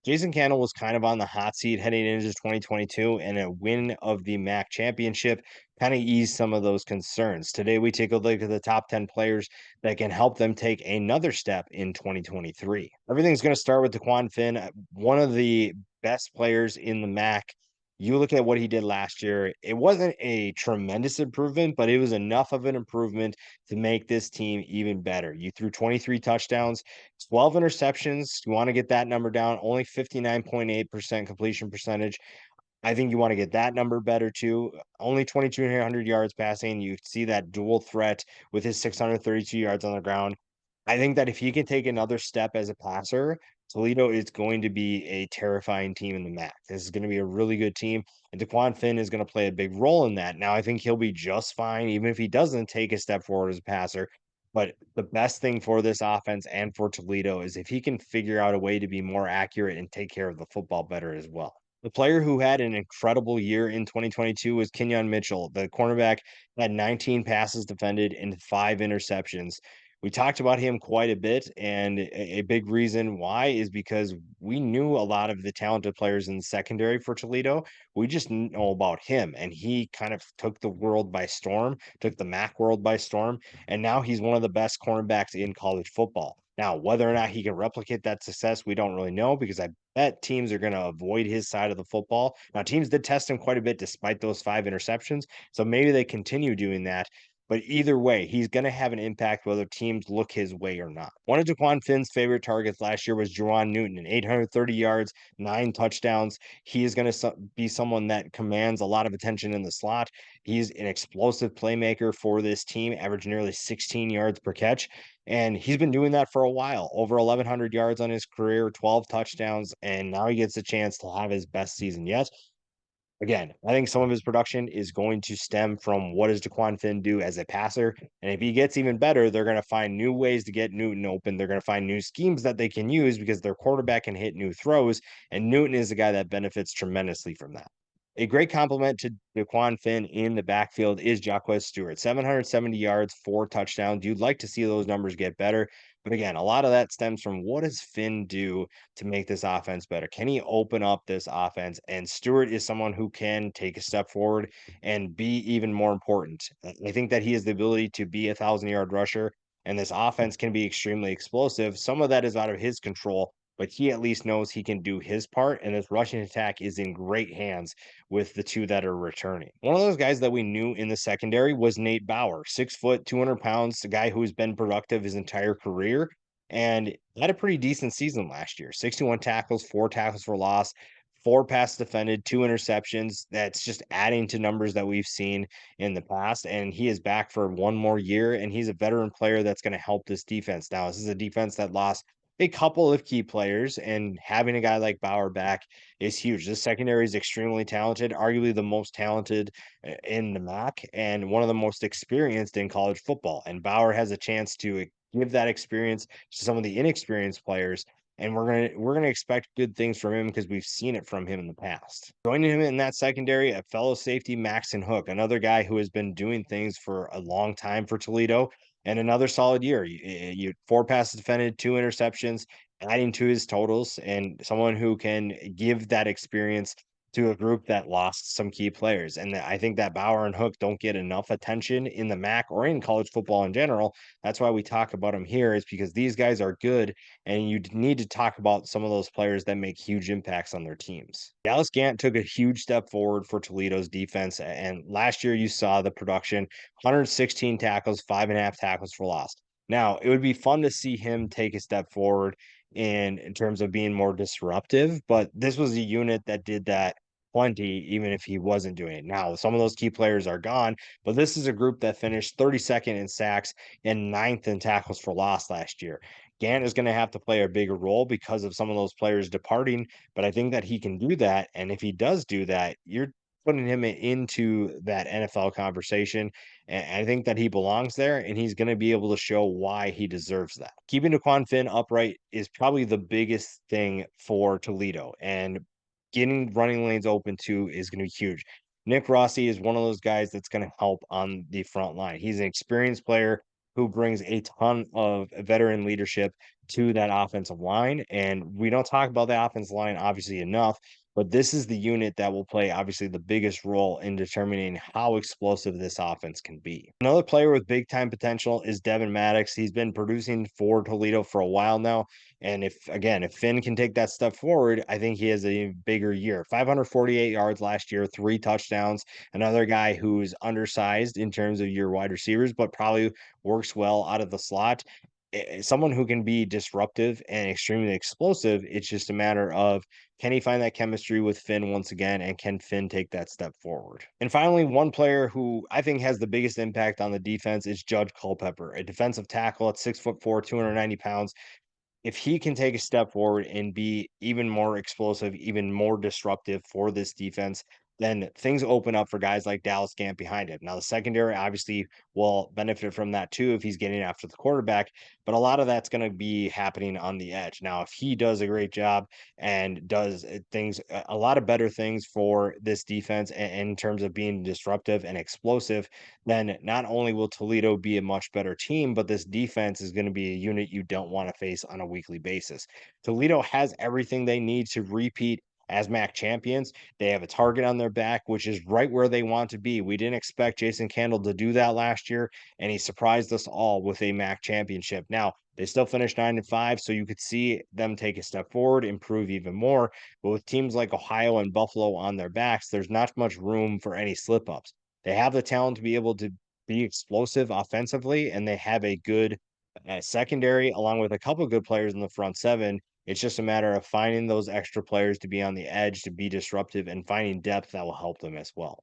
Jason Candle was kind of on the hot seat heading into 2022, and a win of the MAC championship kind of eased some of those concerns. Today, we take a look at the top 10 players that can help them take another step in 2023. Everything's going to start with DEQUAN Finn, one of the best players in the MAC. You look at what he did last year, it wasn't a tremendous improvement, but it was enough of an improvement to make this team even better. You threw 23 touchdowns, 12 interceptions. You want to get that number down, only 59.8% completion percentage. I think you want to get that number better too. Only 2,200 yards passing. You see that dual threat with his 632 yards on the ground. I think that if he can take another step as a passer, Toledo is going to be a terrifying team in the MAC. This is going to be a really good team, and DEQUAN Finn is going to play a big role in that. Now, I think he'll be just fine, even if he doesn't take a step forward as a passer. But the best thing for this offense and for Toledo is if he can figure out a way to be more accurate and take care of the football better as well. The player who had an incredible year in 2022 was QUINYON Mitchell. The cornerback had 19 passes defended and 5 interceptions. We talked about him quite a bit, and a big reason why is because we knew a lot of the talented players in the secondary for Toledo. We just didn't know about him, and he kind of took the world by storm, took the MAC world by storm, and now he's one of the best cornerbacks in college football. Now, whether or not he can replicate that success, we don't really know because I bet teams are going to avoid his side of the football. Now, teams did test him quite a bit despite those 5 interceptions, so maybe they continue doing that. But either way, he's going to have an impact whether teams look his way or not. One of DEQUAN Finn's favorite targets last year was Juwan Newton, and 830 yards, 9 touchdowns. He is going to be someone that commands a lot of attention in the slot. He's an explosive playmaker for this team, averaged nearly 16 yards per catch. And he's been doing that for a while, over 1,100 yards on his career, 12 touchdowns, and now he gets a chance to have his best season yet. Again, I think some of his production is going to stem from what does DEQUAN Finn do as a passer. And if he gets even better, they're going to find new ways to get Newton open. They're going to find new schemes that they can use because their quarterback can hit new throws. And Newton is a guy that benefits tremendously from that. A great compliment to DEQUAN Finn in the backfield is JACQUEZ Stewart. 770 yards, 4 touchdowns. You'd like to see those numbers get better. But again, a lot of that stems from what does Finn do to make this offense better? Can he open up this offense? And Stewart is someone who can take a step forward and be even more important. I think that he has the ability to be a 1,000-yard rusher, and this offense can be extremely explosive. Some of that is out of his control, but he at least knows he can do his part, and this rushing attack is in great hands with the two that are returning. One of those guys that we knew in the secondary was Nate Bauer, 6 foot, 200 pounds, a guy who's been productive his entire career and had a pretty decent season last year. 61 tackles, 4 tackles for loss, 4 passes defended, 2 interceptions. That's just adding to numbers that we've seen in the past. And he is back for one more year, and he's a veteran player that's going to help this defense. Now, this is a defense that lost a couple of key players, and having a guy like Bauer back is huge. This secondary is extremely talented, arguably the most talented in the MAC and one of the most experienced in college football. And Bauer has a chance to give that experience to some of the inexperienced players. And we're gonna expect good things from him because we've seen it from him in the past. Joining him in that secondary, a fellow safety, Maxen Hook, another guy who has been doing things for a long time for Toledo, and another solid year. You 4 passes defended, 2 interceptions, adding to his totals, and someone who can give that experience to a group that lost some key players. And I think that Bauer and Hook don't get enough attention in the MAC or in college football in general. That's why we talk about them here, is because these guys are good, and you need to talk about some of those players that make huge impacts on their teams. Dallas Gant took a huge step forward for Toledo's defense, and last year you saw the production: 116 tackles, 5.5 tackles for loss. Now, it would be fun to see him take a step forward in terms of being more disruptive, but this was a unit that did that plenty, even if he wasn't doing it. Now, some of those key players are gone, but this is a group that finished 32nd in sacks and ninth in tackles for loss last year. Gant is going to have to play a bigger role because of some of those players departing, but I think that he can do that. And if he does do that, you're putting him into that NFL conversation. And I think that he belongs there, and he's going to be able to show why he deserves that. Keeping DEQUAN Finn upright is probably the biggest thing for Toledo, and getting running lanes open too is going to be huge. Nick Rossi is one of those guys that's going to help on the front line. He's an experienced player who brings a ton of veteran leadership to that offensive line. And we don't talk about the offensive line obviously enough, but this is the unit that will play obviously the biggest role in determining how explosive this offense can be. Another player with big time potential is Devin MADDOX. He's been producing for Toledo for a while now. And if Finn can take that step forward, I think he has a bigger year. 548 yards last year, 3 touchdowns. Another guy who's undersized in terms of your wide receivers, but probably works well out of the slot. Someone who can be disruptive and extremely explosive. It's just a matter of, can he find that chemistry with Finn once again, and can Finn take that step forward? And finally, one player who I think has the biggest impact on the defense is Judge Culpepper, a defensive tackle at 6'4", 290 pounds. If he can take a step forward and be even more explosive, even more disruptive for this defense, then things open up for guys like Dallas Gant behind him. Now, the secondary obviously will benefit from that too if he's getting after the quarterback, but a lot of that's going to be happening on the edge. Now, if he does a great job and does things, a lot of better things for this defense in terms of being disruptive and explosive, then not only will Toledo be a much better team, but this defense is going to be a unit you don't want to face on a weekly basis. Toledo has everything they need to repeat as MAC champions. They have a target on their back, which is right where they want to be. We didn't expect Jason Candle to do that last year, and he surprised us all with a MAC championship. Now, they still finished 9-5, so you could see them take a step forward, improve even more. But with teams like Ohio and Buffalo on their backs, there's not much room for any slip ups. They have the talent to be able to be explosive offensively, and they have a good secondary along with a couple good players in the front seven. It's just a matter of finding those extra players to be on the edge, to be disruptive, and finding depth that will help them as well.